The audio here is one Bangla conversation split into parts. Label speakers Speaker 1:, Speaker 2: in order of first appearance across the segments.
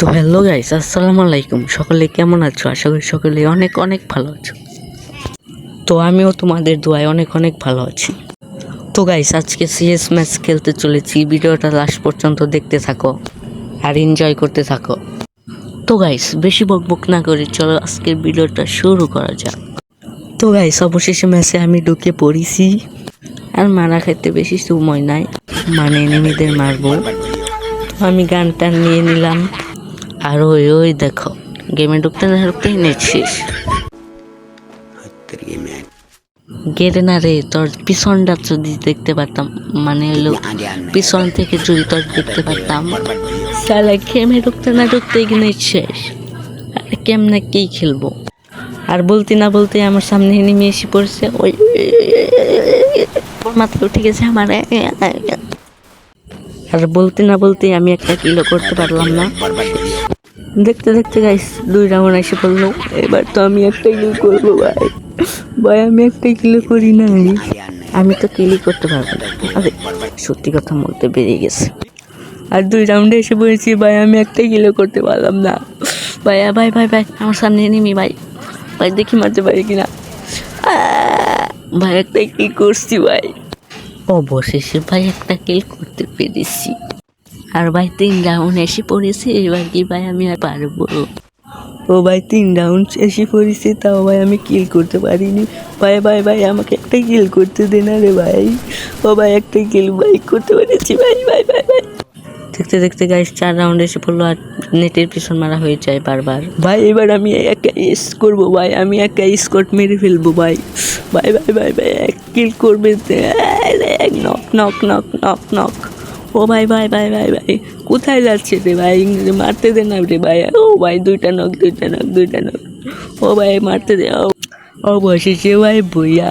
Speaker 1: তো হ্যালো গাইস, আসসালামু আলাইকুম। সকলে কেমন আছো? আশা করি সকলে অনেক অনেক ভালো আছো। তো আমিও তোমাদের দোয়ায় অনেক অনেক ভালো আছি। তো গাইস, আজকে সিএস ম্যাচ খেলতে চলেছি। ভিডিওটা লাস্ট পর্যন্ত দেখতে থাকো আর এনজয় করতে থাকো। তো গাইস, বেশি বকবক না করে চলো আজকের ভিডিওটা শুরু করা যাক। তো গাইস, অবশেষে ম্যাচে আমি ঢুকে পড়েছি। আর মারা খেতে বেশি সময় নাই, মানে এনিমিদের মারবো। তো আমি গানটা নিয়ে নিলাম। আর ওই দেখো, গেমে ঢুকতে না ঢুকতেই নেট শেষ। গেটে না রে, তোর পিছনটা যদি দেখতে পারতাম, মানে হলো পিছন থেকে যদি তোর দেখতে পারতাম। সালা গেমে ঢুকতে না ঢুকতেই নেট শেষ। আর কেমনে কি খেলবো? আর বলতে না বলতে আমার সামনে নেমে এসে পড়ছে। ওই মাত্র উঠে গেছে আমার। আর বলতে না বলতে আমি একটা কিলো করতে পারলাম না। দেখতে দেখতে গাইস 2 রাউন্ড এসে পড়লো। এবার তো আমি একটা কিল করবো ভাই আমি একটা কিল করি নাই। আমি তো কিলই করতে পারবো না। আরে সত্যি কথা বলতে বেরিয়ে গেছে। আর 2 রাউন্ডে এসে পড়েছি ভাই, আমি একটা কিল করতে পারলাম না। ভাই ভাই ভাই ভাই আমার সামনে নিমি ভাই। ভাই দেখি মারতে পারি কিনা। ভাই একটা কিল করছি ভাই। অবশেষে ভাই একটা কিল করতে পেরেছি। আর ভাই 3 রাউন্ড এসে পড়েছে। এবার কি ভাই আমি আর পারবো? ও ভাই 3 রাউন্ড এসে পড়েছে, তাও ভাই আমি কিল করতে পারিনি। ভাই ভাই ভাই আমাকে একটা কিল করতে দে না রে ভাই। ও ভাই একটা কিল ভাই করতে পেরেছি ভাই ভাই ভাই ভাই। দেখতে দেখতে গাইস 4 রাউন্ড এসে পড়লো। আর নেটের পিছন মারা হয়ে যায় বারবার। ভাই এবার আমি একা এস করবো ভাই, আমি একা স্কট মেরে ফেলবো ভাই। ভাই ভাই ভাই ভাই এক কিল করবে। Knock knock knock knock knock. ও ভাই ভাই ভাই ভাই ভাই কোথায় যাচ্ছে রে ভাই? মারতে দে না রে ভাই। ও ভাই দুইটা নক। ও ভাই মারতে দে। অবশেষে ভাই বইয়া।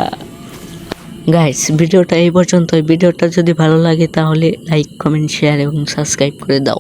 Speaker 1: গাইস, ভিডিওটা এই পর্যন্ত। ভিডিওটা যদি ভালো লাগে তাহলে লাইক, কমেন্ট, শেয়ার এবং সাবস্ক্রাইব করে দাও।